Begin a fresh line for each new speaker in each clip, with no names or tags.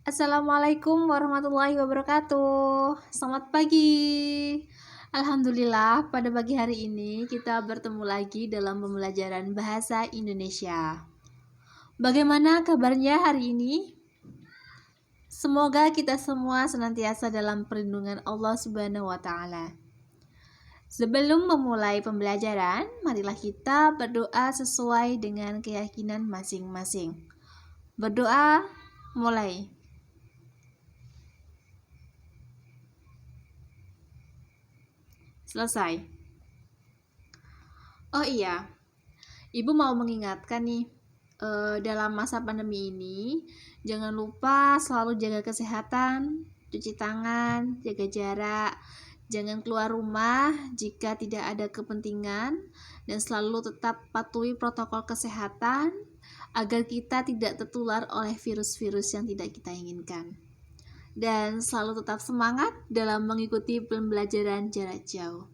Assalamualaikum warahmatullahi wabarakatuh. Selamat pagi. Alhamdulillah, pada pagi hari ini kita bertemu lagi dalam pembelajaran bahasa Indonesia. Bagaimana kabarnya hari ini? Semoga kita semua senantiasa dalam perlindungan Allah Subhanahu wa taala. Sebelum memulai pembelajaran, marilah kita berdoa sesuai dengan keyakinan masing-masing. Berdoa, mulai. Selesai. Oh iya, Ibu mau mengingatkan nih, dalam masa pandemi ini, jangan lupa selalu jaga kesehatan, cuci tangan, jaga jarak, jangan keluar rumah jika tidak ada kepentingan, dan selalu tetap patuhi protokol kesehatan agar kita tidak tertular oleh virus-virus yang tidak kita inginkan. Dan selalu tetap semangat dalam mengikuti pembelajaran jarak jauh.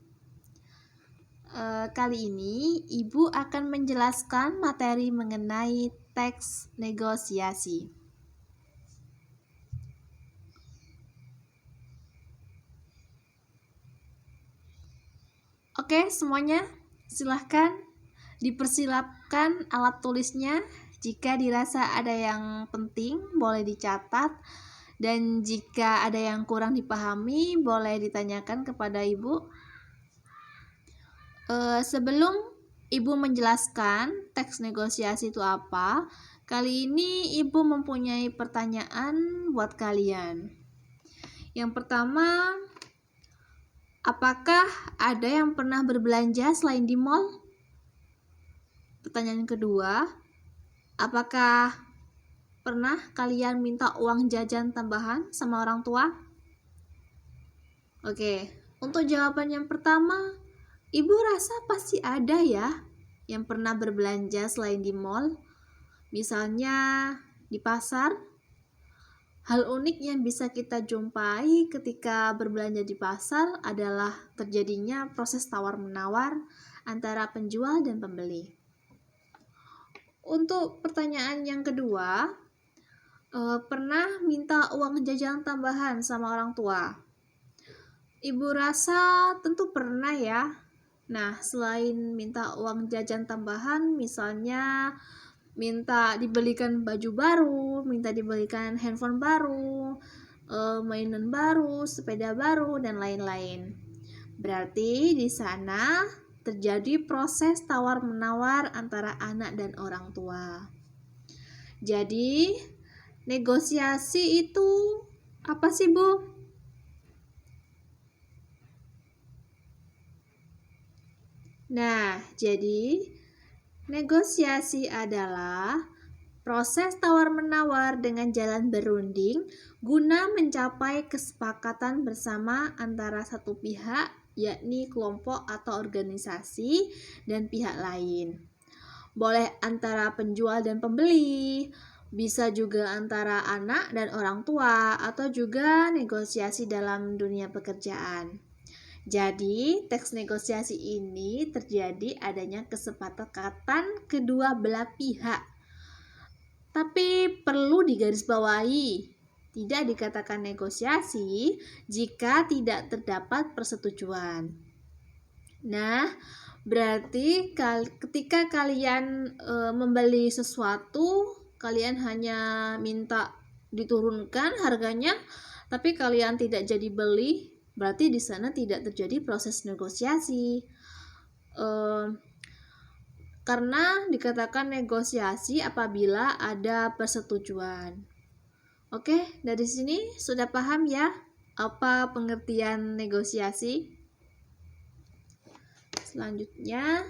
Kali ini Ibu akan menjelaskan materi mengenai teks negosiasi. Oke, semuanya silahkan dipersilapkan alat tulisnya. Jika dirasa ada yang penting, boleh dicatat. Dan jika ada yang kurang dipahami, boleh ditanyakan kepada Ibu. Sebelum Ibu menjelaskan teks negosiasi itu apa, kali ini Ibu mempunyai pertanyaan buat kalian. Yang pertama, apakah ada yang pernah berbelanja selain di mall? Pertanyaan kedua, apakah pernah kalian minta uang jajan tambahan sama orang tua? Oke, untuk jawaban yang pertama, Ibu rasa pasti ada ya yang pernah berbelanja selain di mall, misalnya di pasar. Hal unik yang bisa kita jumpai ketika berbelanja di pasar adalah terjadinya proses tawar-menawar antara penjual dan pembeli. Untuk pertanyaan yang kedua, pernah minta uang jajan tambahan sama orang tua? Ibu rasa tentu pernah ya. Nah, selain minta uang jajan tambahan, misalnya minta dibelikan baju baru, minta dibelikan handphone baru, mainan baru, sepeda baru, dan lain-lain. Berarti di sana terjadi proses tawar-menawar antara anak dan orang tua. Jadi, negosiasi itu apa sih, Bu? Nah, jadi negosiasi adalah proses tawar-menawar dengan jalan berunding guna mencapai kesepakatan bersama antara satu pihak, yakni kelompok atau organisasi, dan pihak lain. Boleh antara penjual dan pembeli, bisa juga antara anak dan orang tua, atau juga negosiasi dalam dunia pekerjaan. Jadi, teks negosiasi ini terjadi adanya kesepakatan kedua belah pihak. Tapi perlu digarisbawahi, tidak dikatakan negosiasi jika tidak terdapat persetujuan. Nah, berarti ketika kalian membeli sesuatu, kalian hanya minta diturunkan harganya, tapi kalian tidak jadi beli, berarti di sana tidak terjadi proses negosiasi. Karena dikatakan negosiasi apabila ada persetujuan. Oke, dari sini sudah paham ya apa pengertian negosiasi? Selanjutnya,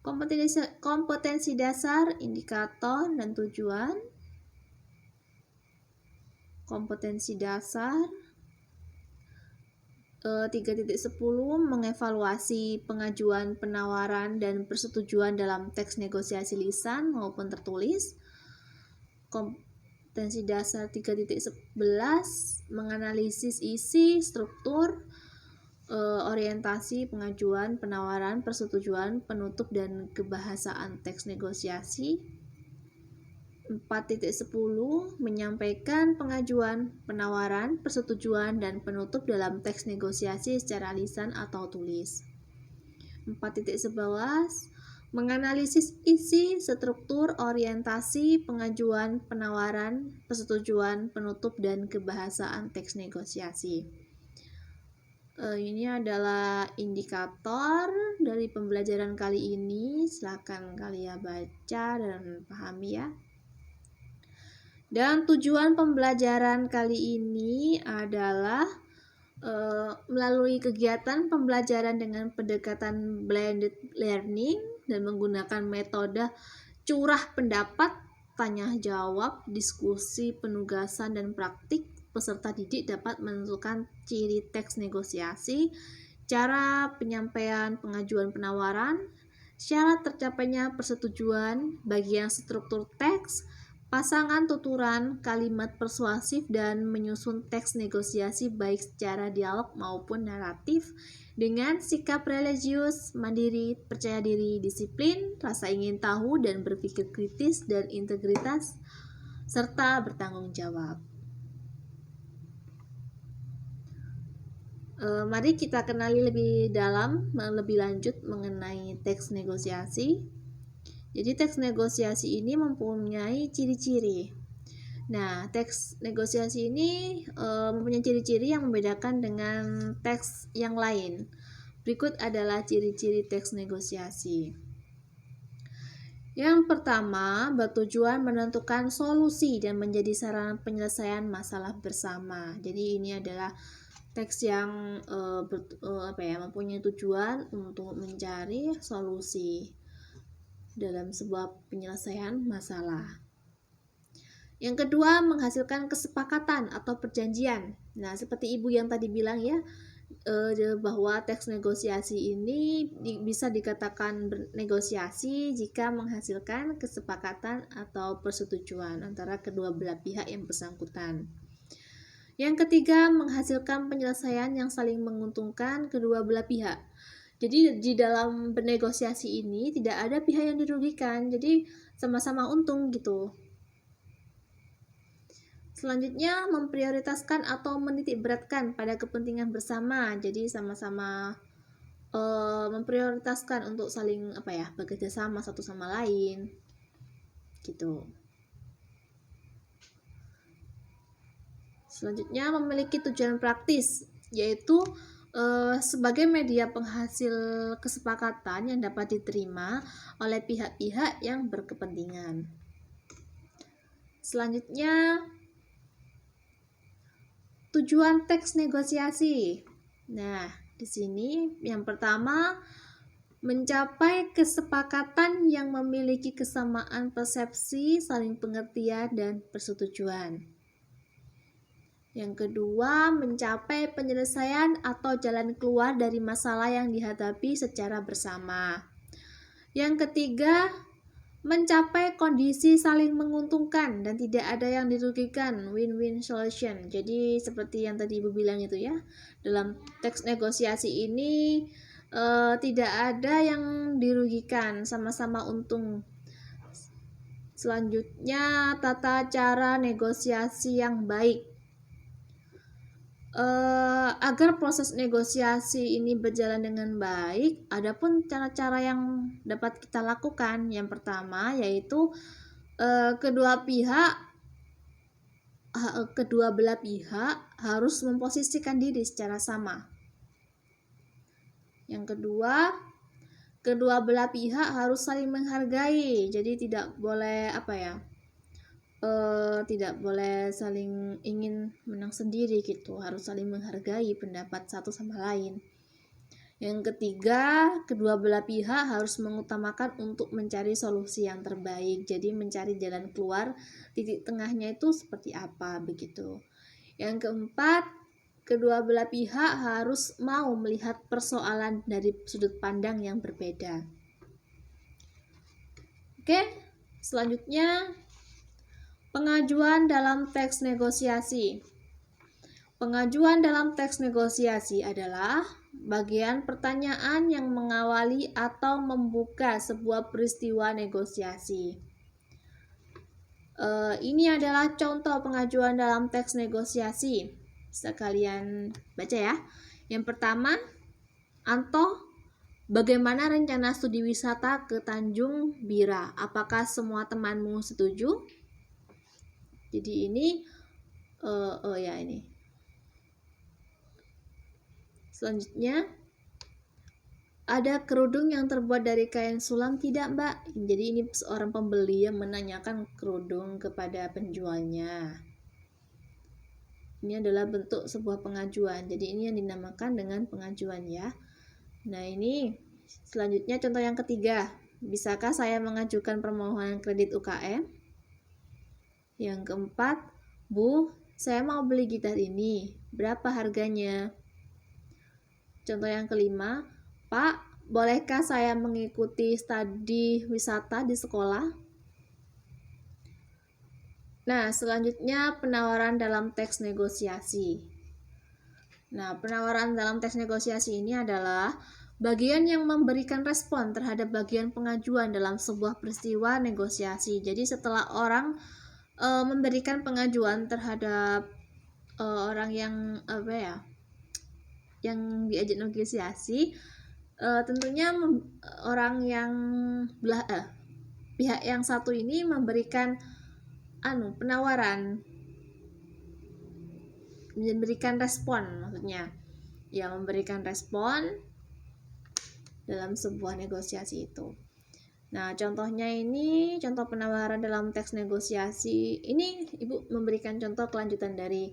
kompetensi dasar, indikator, dan tujuan. Kompetensi dasar 3.10 mengevaluasi pengajuan penawaran dan persetujuan dalam teks negosiasi lisan maupun tertulis. Kompetensi dasar 3.11 menganalisis isi, struktur, orientasi pengajuan penawaran, persetujuan, penutup, dan kebahasaan teks negosiasi. 4.10 menyampaikan pengajuan, penawaran, persetujuan, dan penutup dalam teks negosiasi secara lisan atau tulis. 4.11 menganalisis isi, struktur, orientasi, pengajuan, penawaran, persetujuan, penutup, dan kebahasaan teks negosiasi. Ini adalah indikator dari pembelajaran kali ini. Silakan kalian baca dan pahami ya. Dan tujuan pembelajaran kali ini adalah melalui kegiatan pembelajaran dengan pendekatan blended learning dan menggunakan metode curah pendapat, tanya jawab, diskusi, penugasan, dan praktik, peserta didik dapat menentukan ciri teks negosiasi, cara penyampaian pengajuan penawaran, syarat tercapainya persetujuan, bagian struktur teks, pasangan tuturan, kalimat persuasif, dan menyusun teks negosiasi baik secara dialog maupun naratif dengan sikap religius, mandiri, percaya diri, disiplin, rasa ingin tahu dan berpikir kritis, dan integritas, serta bertanggung jawab. Mari kita kenali lebih dalam, lebih lanjut mengenai teks negosiasi. Jadi teks negosiasi ini mempunyai ciri-ciri. Nah, teks negosiasi ini mempunyai ciri-ciri yang membedakan dengan teks yang lain. Berikut adalah ciri-ciri teks negosiasi. Yang pertama, bertujuan menentukan solusi dan menjadi sarana penyelesaian masalah bersama. Jadi ini adalah teks yang mempunyai tujuan untuk mencari solusi dalam sebuah penyelesaian masalah. Yang kedua, menghasilkan kesepakatan atau perjanjian. Nah, seperti ibu yang tadi bilang ya, bahwa teks negosiasi ini bisa dikatakan negosiasi jika menghasilkan kesepakatan atau persetujuan antara kedua belah pihak yang bersangkutan. Yang ketiga, menghasilkan penyelesaian yang saling menguntungkan kedua belah pihak. Jadi di dalam bernegosiasi ini tidak ada pihak yang dirugikan, jadi sama-sama untung gitu. Selanjutnya, memprioritaskan atau menitikberatkan pada kepentingan bersama. Jadi sama-sama memprioritaskan untuk saling bekerja sama satu sama lain gitu. Selanjutnya, memiliki tujuan praktis, yaitu sebagai media penghasil kesepakatan yang dapat diterima oleh pihak-pihak yang berkepentingan. Selanjutnya, tujuan teks negosiasi. Nah, di sini yang pertama, mencapai kesepakatan yang memiliki kesamaan persepsi, saling pengertian, dan persetujuan. Yang kedua, mencapai penyelesaian atau jalan keluar dari masalah yang dihadapi secara bersama. Yang ketiga, mencapai kondisi saling menguntungkan dan tidak ada yang dirugikan, win-win solution. Jadi seperti yang tadi ibu bilang itu ya, dalam teks negosiasi ini tidak ada yang dirugikan, sama-sama untung. Selanjutnya, tata cara negosiasi yang baik. Agar proses negosiasi ini berjalan dengan baik, adapun cara-cara yang dapat kita lakukan. Yang pertama yaitu kedua belah pihak harus memposisikan diri secara sama. Yang kedua, kedua belah pihak harus saling menghargai. Jadi tidak boleh tidak boleh saling ingin menang sendiri gitu, harus saling menghargai pendapat satu sama lain. Yang ketiga, kedua belah pihak harus mengutamakan untuk mencari solusi yang terbaik, jadi mencari jalan keluar, titik tengahnya itu seperti apa begitu. Yang keempat, kedua belah pihak harus mau melihat persoalan dari sudut pandang yang berbeda. Oke, selanjutnya pengajuan dalam teks negosiasi. Pengajuan dalam teks negosiasi adalah bagian pertanyaan yang mengawali atau membuka sebuah peristiwa negosiasi. Ini adalah contoh pengajuan dalam teks negosiasi. Bisa kalian baca ya. Yang pertama, Anto, bagaimana rencana studi wisata ke Tanjung Bira? Apakah semua temanmu setuju? Jadi ini, ini. Selanjutnya, ada kerudung yang terbuat dari kain sulam tidak, Mbak? Jadi ini seorang pembeli yang menanyakan kerudung kepada penjualnya. Ini adalah bentuk sebuah pengajuan. Jadi ini yang dinamakan dengan pengajuan ya. Nah ini selanjutnya contoh yang ketiga. Bisakah saya mengajukan permohonan kredit UKM? Yang keempat, Bu, saya mau beli gitar ini. Berapa harganya? Contoh yang kelima, Pak, bolehkah saya mengikuti studi wisata di sekolah? Nah, selanjutnya penawaran dalam teks negosiasi. Nah, penawaran dalam teks negosiasi ini adalah bagian yang memberikan respon terhadap bagian pengajuan dalam sebuah peristiwa negosiasi. Jadi setelah orang memberikan pengajuan terhadap orang yang yang diajak negosiasi, tentunya orang yang pihak yang satu ini memberikan penawaran, memberikan respon, maksudnya ya memberikan respon dalam sebuah negosiasi itu. Nah, contohnya ini contoh penawaran dalam teks negosiasi. Ini Ibu memberikan contoh kelanjutan dari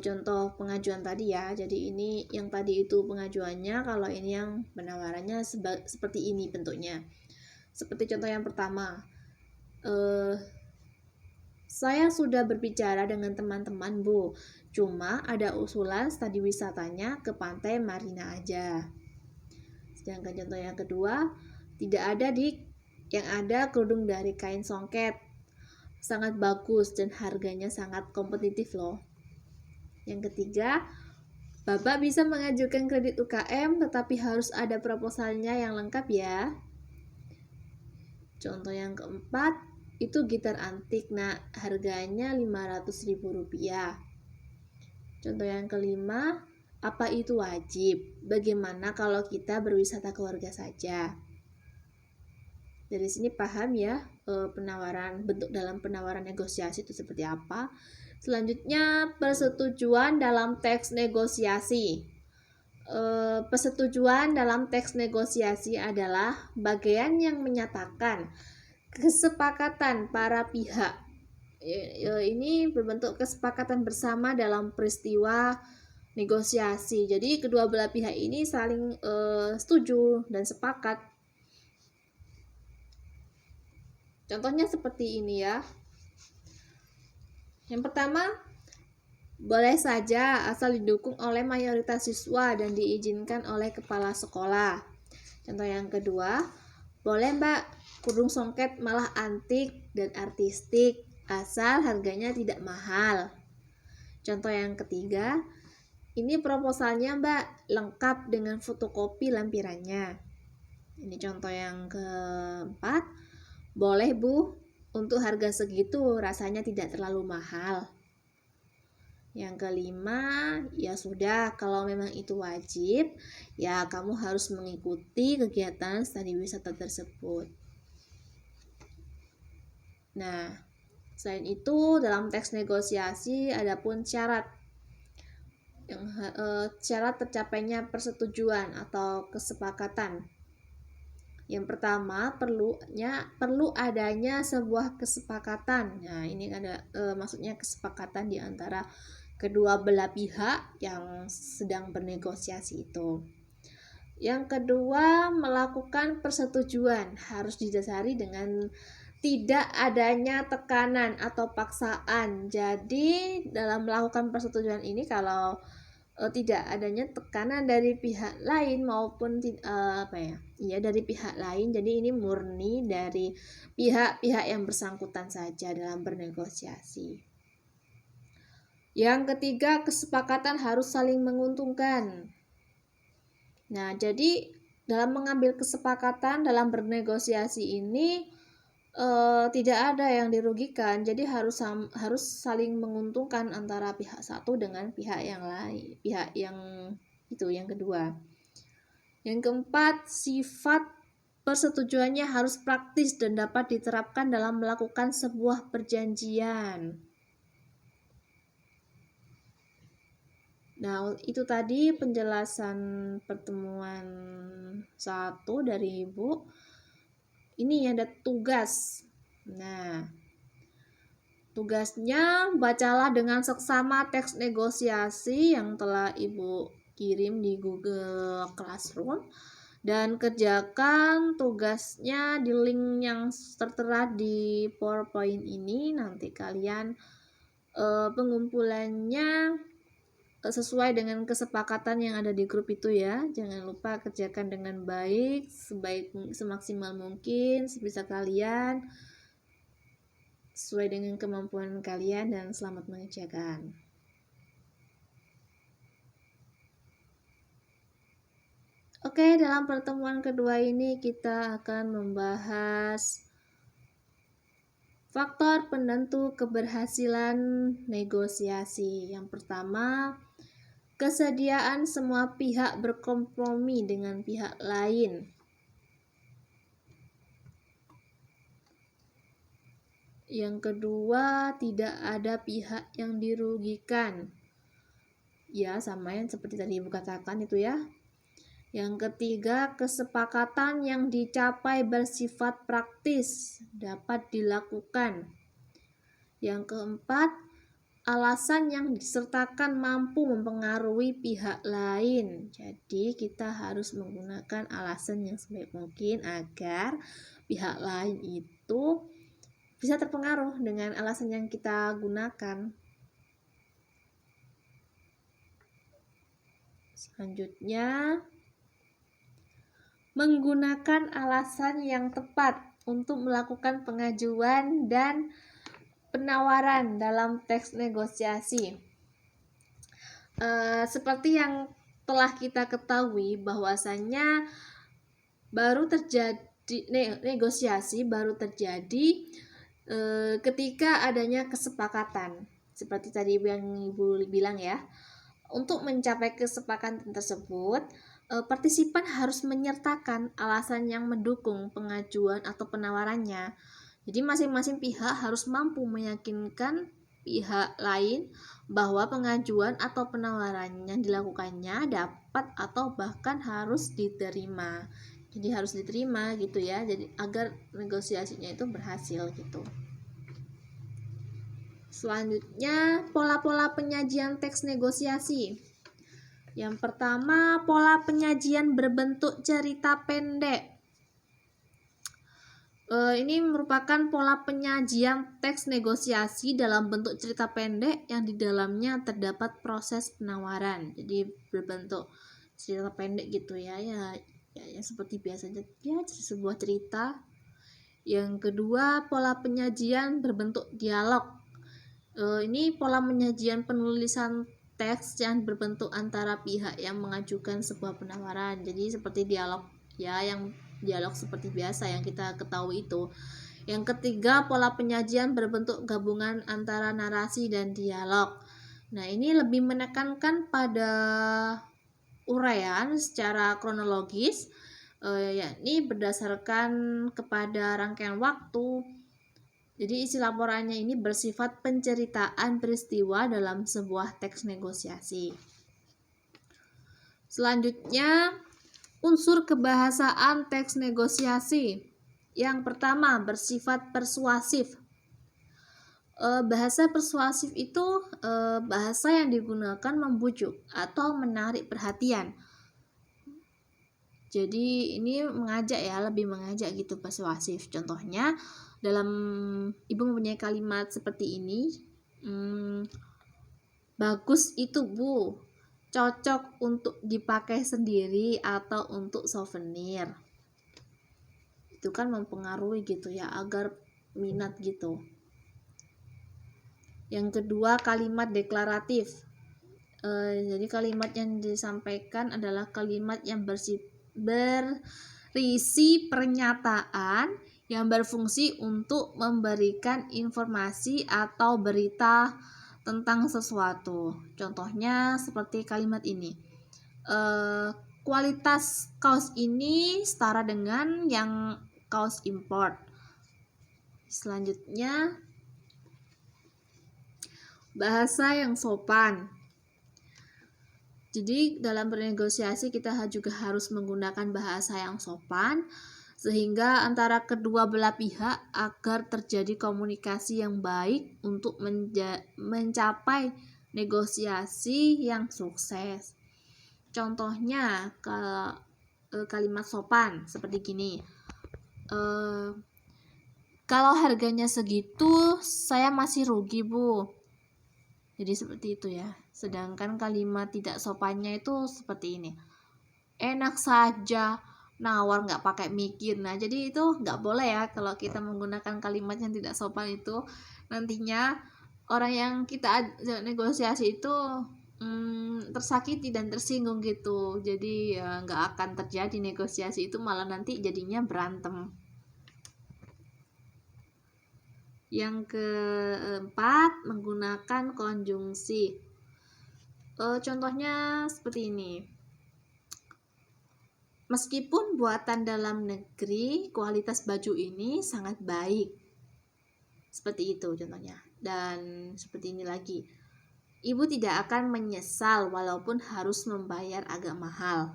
contoh pengajuan tadi ya. Jadi ini yang tadi itu pengajuannya, kalau ini yang penawarannya seperti ini bentuknya. Seperti contoh yang pertama, saya sudah berbicara dengan teman-teman, Bu. Cuma ada usulan studi wisatanya ke Pantai Marina aja. Sedangkan contoh yang kedua, tidak ada yang ada kerudung dari kain songket. Sangat bagus dan harganya sangat kompetitif loh. Yang ketiga, Bapak bisa mengajukan kredit UKM tetapi harus ada proposalnya yang lengkap ya. Contoh yang keempat, itu gitar antik. Nah, harganya Rp500.000. Contoh yang kelima, apa itu wajib? Bagaimana kalau kita berwisata keluarga saja? Dari sini paham ya bentuk dalam penawaran negosiasi itu seperti apa. Selanjutnya, persetujuan dalam teks negosiasi. Persetujuan dalam teks negosiasi adalah bagian yang menyatakan kesepakatan para pihak. Ini berbentuk kesepakatan bersama dalam peristiwa negosiasi. Jadi kedua belah pihak ini saling setuju dan sepakat. Contohnya seperti ini ya. Yang pertama, boleh saja asal didukung oleh mayoritas siswa dan diizinkan oleh kepala sekolah. Contoh yang kedua, boleh Mbak, kerudung songket malah antik dan artistik asal harganya tidak mahal. Contoh yang ketiga, ini proposalnya Mbak, lengkap dengan fotokopi lampirannya. Ini contoh yang keempat, boleh Bu, untuk harga segitu rasanya tidak terlalu mahal. Yang kelima, ya sudah, kalau memang itu wajib, ya kamu harus mengikuti kegiatan studi wisata tersebut. Nah, selain itu dalam teks negosiasi ada pun syarat. Syarat tercapainya persetujuan atau kesepakatan. Yang pertama, perlu adanya sebuah kesepakatan. Nah, ini ada maksudnya kesepakatan di antara kedua belah pihak yang sedang bernegosiasi itu. Yang kedua, melakukan persetujuan harus didasari dengan tidak adanya tekanan atau paksaan. Jadi, dalam melakukan persetujuan ini kalau tidak adanya tekanan dari pihak lain maupun dari pihak lain, jadi ini murni dari pihak-pihak yang bersangkutan saja dalam bernegosiasi. Yang ketiga, kesepakatan harus saling menguntungkan. Nah, jadi dalam mengambil kesepakatan dalam bernegosiasi ini tidak ada yang dirugikan, jadi harus saling menguntungkan antara pihak satu dengan pihak yang lain, pihak yang itu yang kedua. Yang keempat, sifat persetujuannya harus praktis dan dapat diterapkan dalam melakukan sebuah perjanjian. Nah, itu tadi penjelasan pertemuan 1 dari Ibu. Ini ada tugas. Nah, tugasnya bacalah dengan seksama teks negosiasi yang telah Ibu kirim di Google Classroom dan kerjakan tugasnya di link yang tertera di PowerPoint ini. Nanti kalian pengumpulannya sesuai dengan kesepakatan yang ada di grup itu ya. Jangan lupa kerjakan dengan baik, semaksimal mungkin sebisa kalian, sesuai dengan kemampuan kalian, dan selamat mengerjakan. Oke, dalam pertemuan kedua ini kita akan membahas faktor penentu keberhasilan negosiasi. Yang pertama, kesediaan semua pihak berkompromi dengan pihak lain. Yang kedua, tidak ada pihak yang dirugikan. Ya, sama yang seperti tadi Ibu katakan itu ya. Yang ketiga, kesepakatan yang dicapai bersifat praktis dapat dilakukan. Yang keempat, alasan yang disertakan mampu mempengaruhi pihak lain. Jadi kita harus menggunakan alasan yang sebaik mungkin agar pihak lain itu bisa terpengaruh dengan alasan yang kita gunakan. Selanjutnya, menggunakan alasan yang tepat untuk melakukan pengajuan dan penawaran dalam teks negosiasi. Seperti yang telah kita ketahui bahwasannya negosiasi baru terjadi ketika adanya kesepakatan. Seperti tadi yang Ibu bilang ya, untuk mencapai kesepakatan tersebut, partisipan harus menyertakan alasan yang mendukung pengajuan atau penawarannya. Jadi masing-masing pihak harus mampu meyakinkan pihak lain bahwa pengajuan atau penawaran yang dilakukannya dapat atau bahkan harus diterima. Jadi harus diterima gitu ya, jadi agar negosiasinya itu berhasil gitu. Selanjutnya, pola-pola penyajian teks negosiasi. Yang pertama, pola penyajian berbentuk cerita pendek. Ini merupakan pola penyajian teks negosiasi dalam bentuk cerita pendek yang di dalamnya terdapat proses penawaran. Jadi berbentuk cerita pendek gitu ya seperti biasanya ya sebuah cerita. Yang kedua, pola penyajian berbentuk dialog. Ini pola penyajian penulisan teks yang berbentuk antara pihak yang mengajukan sebuah penawaran. Jadi seperti dialog ya, yang dialog seperti biasa yang kita ketahui itu. Yang ketiga, pola penyajian berbentuk gabungan antara narasi dan dialog. Nah, ini lebih menekankan pada uraian secara kronologis, yakni berdasarkan kepada rangkaian waktu. Jadi isi laporannya ini bersifat penceritaan peristiwa dalam sebuah teks negosiasi. Selanjutnya, unsur kebahasaan teks negosiasi. Yang pertama, bersifat persuasif. Bahasa persuasif itu bahasa yang digunakan membujuk atau menarik perhatian. Jadi ini mengajak ya, lebih mengajak gitu persuasif. Contohnya, dalam Ibu mempunyai kalimat seperti ini, bagus itu Bu, cocok untuk dipakai sendiri atau untuk souvenir. Itu kan mempengaruhi gitu ya, agar minat gitu. Yang kedua, kalimat deklaratif. Jadi kalimat yang disampaikan adalah kalimat yang berisi pernyataan yang berfungsi untuk memberikan informasi atau berita tentang sesuatu. Contohnya seperti kalimat ini. Kualitas kaos ini setara dengan yang kaos import. Selanjutnya, bahasa yang sopan. Jadi dalam bernegosiasi kita juga harus menggunakan bahasa yang sopan sehingga antara kedua belah pihak agar terjadi komunikasi yang baik untuk mencapai negosiasi yang sukses. Contohnya kalimat sopan seperti gini. Kalau harganya segitu saya masih rugi, Bu. Jadi seperti itu ya. Sedangkan kalimat tidak sopannya itu seperti ini. Enak saja, nawar nggak pakai mikir. Nah, jadi itu nggak boleh ya kalau kita menggunakan kalimat yang tidak sopan itu. Nantinya orang yang kita negosiasi itu tersakiti dan tersinggung gitu. Jadi nggak akan terjadi negosiasi itu, malah nanti jadinya berantem. Yang keempat, menggunakan konjungsi. Contohnya seperti ini. Meskipun buatan dalam negeri, kualitas baju ini sangat baik. Seperti itu contohnya. Dan seperti ini lagi. Ibu tidak akan menyesal walaupun harus membayar agak mahal.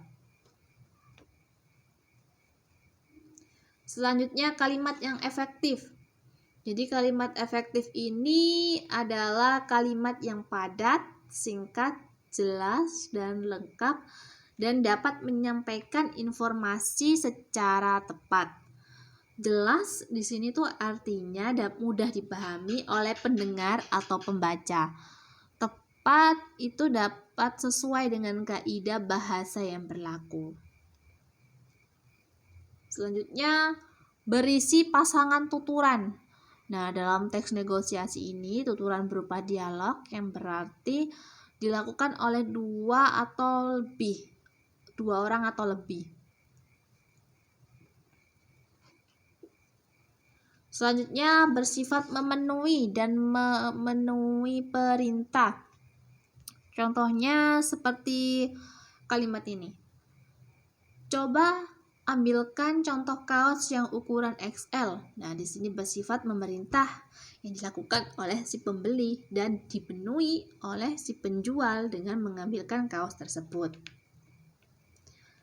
Selanjutnya, kalimat yang efektif. Jadi kalimat efektif ini adalah kalimat yang padat, singkat, jelas, dan lengkap dan dapat menyampaikan informasi secara tepat. Jelas di sini tuh artinya mudah dipahami oleh pendengar atau pembaca. Tepat itu dapat sesuai dengan kaidah bahasa yang berlaku. Selanjutnya, berisi pasangan tuturan. Nah, dalam teks negosiasi ini tuturan berupa dialog yang berarti dilakukan oleh dua orang atau lebih. Selanjutnya, bersifat memenuhi dan memenuhi perintah. Contohnya seperti kalimat ini. Coba ambilkan contoh kaos yang ukuran XL. Nah, di sini bersifat memerintah yang dilakukan oleh si pembeli dan dipenuhi oleh si penjual dengan mengambilkan kaos tersebut.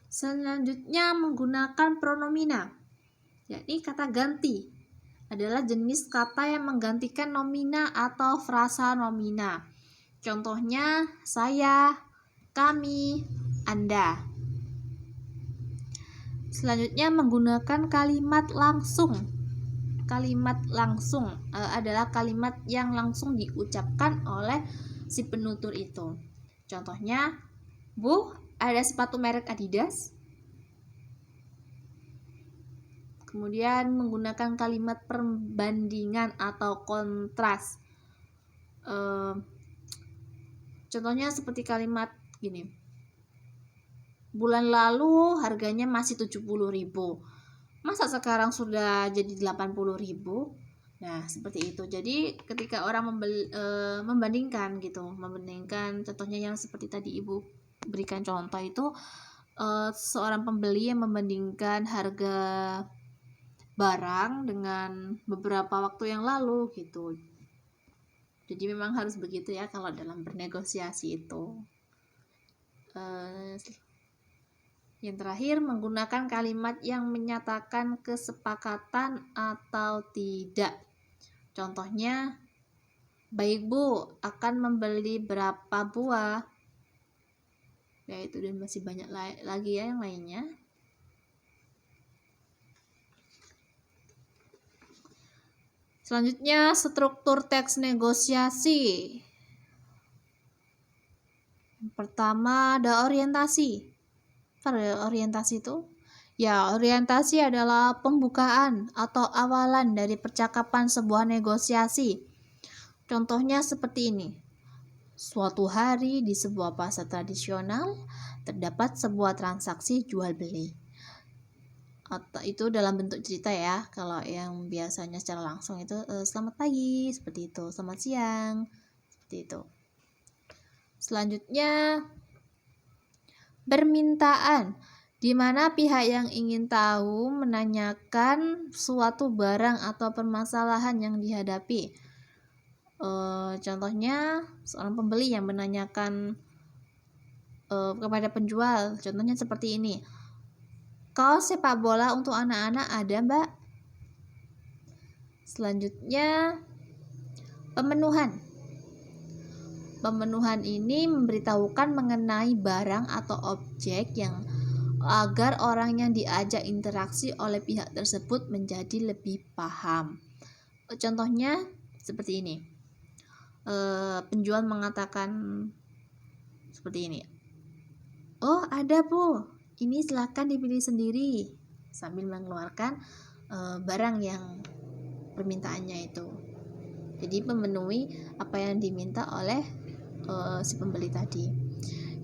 Selanjutnya, menggunakan pronomina, yakni kata ganti. Adalah jenis kata yang menggantikan nomina atau frasa nomina. Contohnya, saya, kami, Anda. Selanjutnya, menggunakan kalimat langsung. Kalimat langsung adalah kalimat yang langsung diucapkan oleh si penutur itu. Contohnya, Bu, ada sepatu merek Adidas. Kemudian menggunakan kalimat perbandingan atau kontras. Contohnya seperti kalimat gini. Bulan lalu harganya masih 70.000. Masa sekarang sudah jadi 80.000? Nah, seperti itu. Jadi ketika orang membandingkan gitu, contohnya yang seperti tadi Ibu berikan contoh itu, seorang pembeli yang membandingkan harga barang dengan beberapa waktu yang lalu gitu. Jadi memang harus begitu ya kalau dalam bernegosiasi itu. Yang terakhir, menggunakan kalimat yang menyatakan kesepakatan atau tidak. Contohnya, baik Bu, akan membeli berapa buah? Ya, itu dan masih banyak lagi ya yang lainnya. Selanjutnya, struktur teks negosiasi. Pertama, ada orientasi. Pada orientasi itu? Ya, orientasi adalah pembukaan atau awalan dari percakapan sebuah negosiasi. Contohnya seperti ini. Suatu hari di sebuah pasar tradisional, terdapat sebuah transaksi jual beli. atau itu dalam bentuk cerita ya. Kalau yang biasanya secara langsung itu selamat pagi seperti itu, selamat siang seperti itu. Selanjutnya permintaan, di mana pihak yang ingin tahu menanyakan suatu barang atau permasalahan yang dihadapi. Contohnya seorang pembeli yang menanyakan kepada penjual, contohnya seperti ini. Kaos sepak bola untuk anak-anak ada, Mbak? Selanjutnya pemenuhan. Pemenuhan ini memberitahukan mengenai barang atau objek yang agar orang yang diajak interaksi oleh pihak tersebut menjadi lebih paham. Contohnya seperti ini. Penjual mengatakan seperti ini. Oh, ada Bu. Ini silakan dipilih sendiri, sambil mengeluarkan barang yang permintaannya itu. Jadi memenuhi apa yang diminta oleh si pembeli tadi.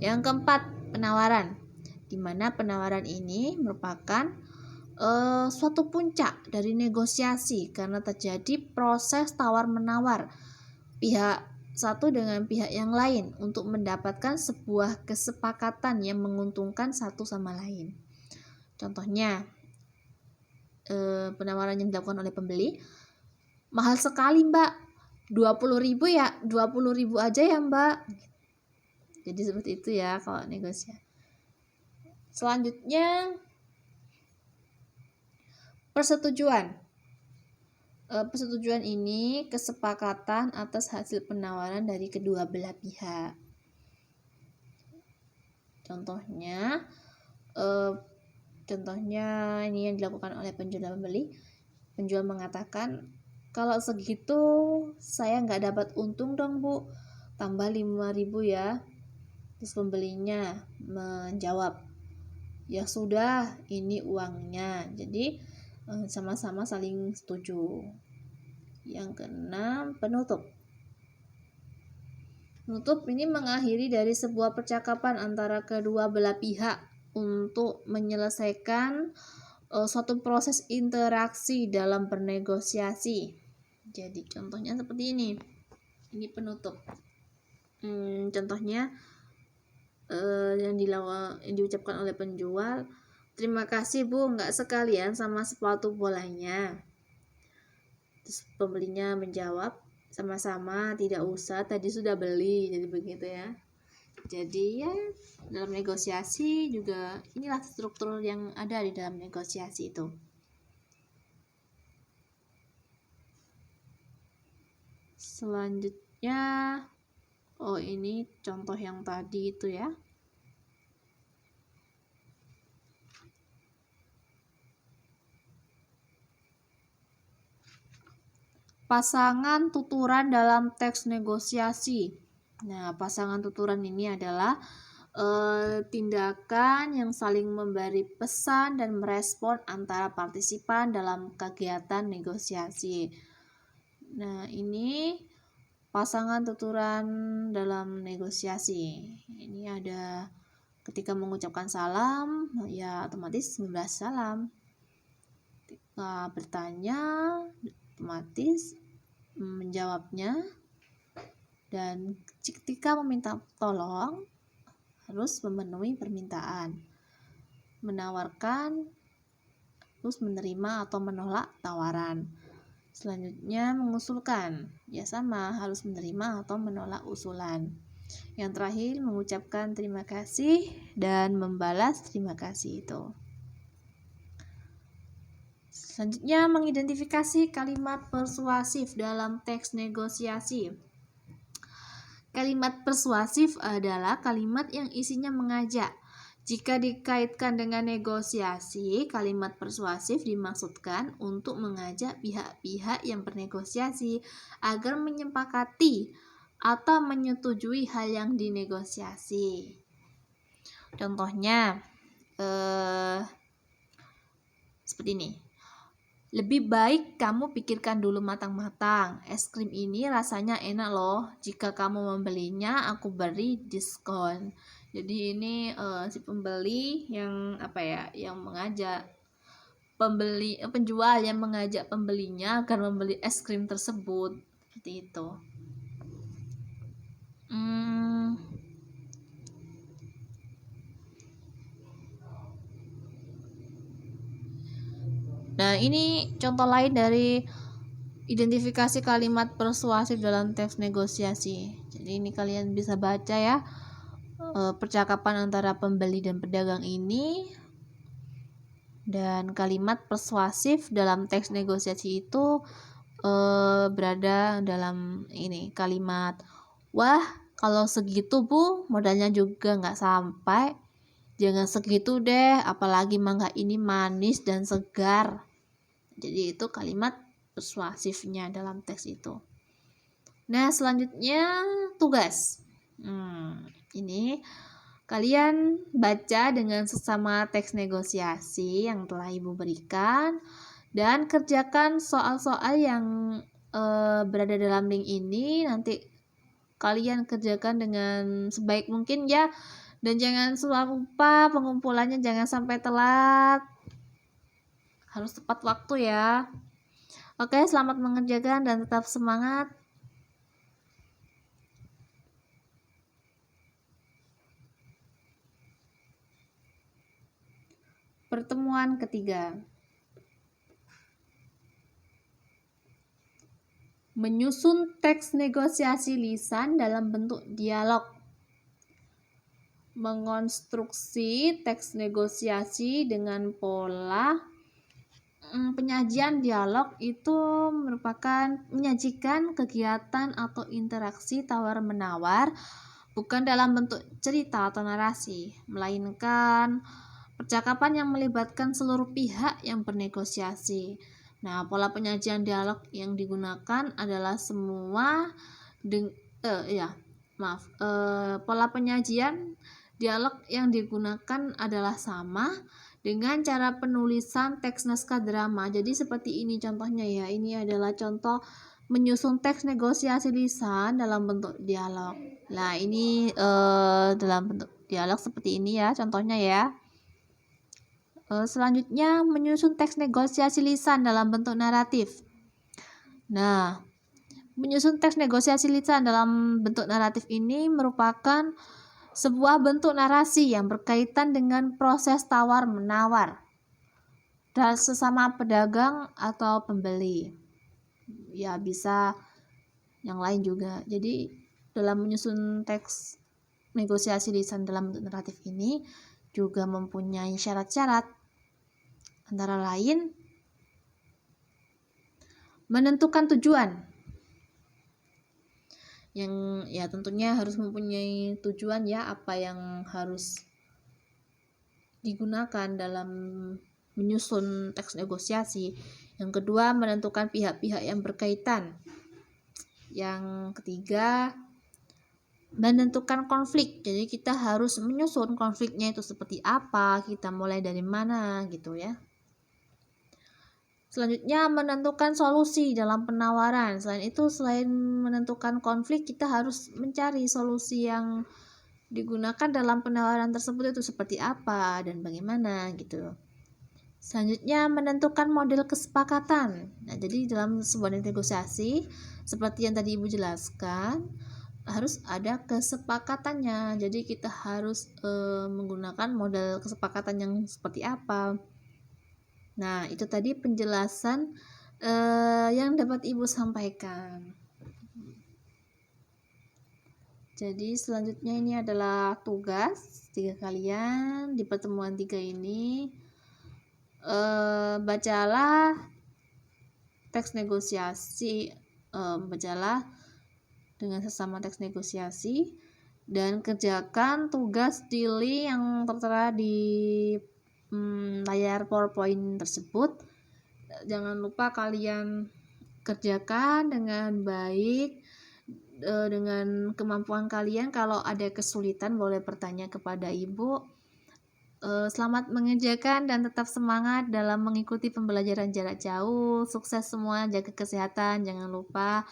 Yang keempat, penawaran, di mana penawaran ini merupakan suatu puncak dari negosiasi karena terjadi proses tawar-menawar pihak satu dengan pihak yang lain untuk mendapatkan sebuah kesepakatan yang menguntungkan satu sama lain. Contohnya, penawaran yang dilakukan oleh pembeli, mahal sekali Mbak, 20.000 ya, 20.000 aja ya Mbak. Jadi seperti itu ya kalau negosiasi. Selanjutnya, persetujuan. Persetujuan ini kesepakatan atas hasil penawaran dari kedua belah pihak. Contohnya ini yang dilakukan oleh penjual dan pembeli. Penjual mengatakan, kalau segitu saya nggak dapat untung dong Bu, tambah 5.000 ya. Terus pembelinya menjawab, ya sudah, ini uangnya. Jadi sama-sama saling setuju. Yang keenam, penutup. Penutup ini mengakhiri dari sebuah percakapan antara kedua belah pihak untuk menyelesaikan suatu proses interaksi dalam bernegosiasi. Jadi contohnya seperti ini. Ini penutup. Contohnya yang diucapkan oleh penjual, terima kasih Bu, nggak sekalian sama sepatu bolanya. Terus pembelinya menjawab, sama-sama, tidak usah, tadi sudah beli. Jadi begitu ya. Jadi ya dalam negosiasi juga inilah struktur yang ada di dalam negosiasi itu. Selanjutnya, ini contoh yang tadi itu ya. Pasangan tuturan dalam teks negosiasi. Nah, pasangan tuturan ini adalah tindakan yang saling memberi pesan dan merespon antara partisipan dalam kegiatan negosiasi. Nah, ini pasangan tuturan dalam negosiasi. Ini ada ketika mengucapkan salam, ya otomatis membalas salam. Ketika bertanya, otomatis menjawabnya, dan ketika meminta tolong harus memenuhi permintaan, menawarkan terus menerima atau menolak tawaran. Selanjutnya mengusulkan, ya sama, harus menerima atau menolak usulan. Yang terakhir mengucapkan terima kasih dan membalas terima kasih itu. Selanjutnya, mengidentifikasi kalimat persuasif dalam teks negosiasi. Kalimat persuasif adalah kalimat yang isinya mengajak. Jika dikaitkan dengan negosiasi, kalimat persuasif dimaksudkan untuk mengajak pihak-pihak yang bernegosiasi agar menyepakati atau menyetujui hal yang dinegosiasi. Contohnya, seperti ini. Lebih baik kamu pikirkan dulu matang-matang. Es krim ini rasanya enak loh. Jika kamu membelinya, aku beri diskon. Jadi ini si pembeli yang yang mengajak penjual yang mengajak pembelinya agar membeli es krim tersebut, seperti itu. Nah, ini contoh lain dari identifikasi kalimat persuasif dalam teks negosiasi. Jadi ini kalian bisa baca ya, percakapan antara pembeli dan pedagang ini. Dan kalimat persuasif dalam teks negosiasi itu berada dalam ini kalimat, wah kalau segitu bu modalnya juga nggak sampai, jangan segitu deh, apalagi mangga ini manis dan segar. Jadi itu kalimat persuasifnya dalam teks itu. Nah, selanjutnya tugas. Ini kalian baca dengan sesama teks negosiasi yang telah Ibu berikan dan kerjakan soal-soal yang berada dalam link ini. Nanti kalian kerjakan dengan sebaik mungkin ya, dan jangan lupa pengumpulannya jangan sampai telat, harus tepat waktu ya. Oke, selamat mengerjakan dan tetap semangat. Pertemuan ketiga. Menyusun teks negosiasi lisan dalam bentuk dialog. Mengonstruksi teks negosiasi dengan pola penyajian dialog itu merupakan menyajikan kegiatan atau interaksi tawar-menawar bukan dalam bentuk cerita atau narasi, melainkan percakapan yang melibatkan seluruh pihak yang bernegosiasi. Nah, pola penyajian dialog yang digunakan adalah pola penyajian dialog yang digunakan adalah sama dengan cara penulisan teks naskah drama. Jadi seperti ini contohnya ya. Ini adalah contoh menyusun teks negosiasi lisan dalam bentuk dialog. Nah, ini dalam bentuk dialog seperti ini ya contohnya ya. Selanjutnya menyusun teks negosiasi lisan dalam bentuk naratif. Nah, menyusun teks negosiasi lisan dalam bentuk naratif ini merupakan sebuah bentuk narasi yang berkaitan dengan proses tawar-menawar dan sesama pedagang atau pembeli. Ya, bisa yang lain juga. Jadi, dalam menyusun teks negosiasi lisan dalam bentuk naratif ini juga mempunyai syarat-syarat, antara lain menentukan tujuan, yang ya tentunya harus mempunyai tujuan ya, apa yang harus digunakan dalam menyusun teks negosiasi. Yang kedua, menentukan pihak-pihak yang berkaitan. Yang ketiga, menentukan konflik. Jadi kita harus menyusun konfliknya itu seperti apa, kita mulai dari mana gitu ya. Selanjutnya, menentukan solusi dalam penawaran. Selain menentukan konflik, kita harus mencari solusi yang digunakan dalam penawaran tersebut itu seperti apa dan bagaimana gitu. Selanjutnya, menentukan model kesepakatan. Nah, jadi dalam sebuah negosiasi seperti yang tadi Ibu jelaskan, harus ada kesepakatannya. Jadi kita harus menggunakan model kesepakatan yang seperti apa. Nah, itu tadi penjelasan yang dapat Ibu sampaikan. Jadi selanjutnya ini adalah tugas 3 kalian di pertemuan 3 ini. Bacalah teks negosiasi, bacalah dengan sesama teks negosiasi dan kerjakan tugas di link yang tertera di layar PowerPoint tersebut. Jangan lupa kalian kerjakan dengan baik, dengan kemampuan kalian. Kalau ada kesulitan boleh bertanya kepada Ibu. Selamat mengerjakan dan tetap semangat dalam mengikuti pembelajaran jarak jauh. Sukses semua, jaga kesehatan, jangan lupa.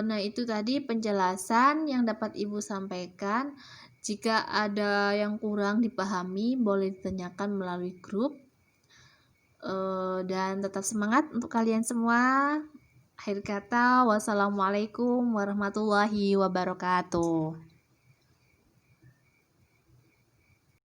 Nah, itu tadi penjelasan yang dapat Ibu sampaikan. Jika ada yang kurang dipahami, boleh ditanyakan melalui grup. Dan tetap semangat untuk kalian semua. Akhir kata, wassalamualaikum warahmatullahi wabarakatuh.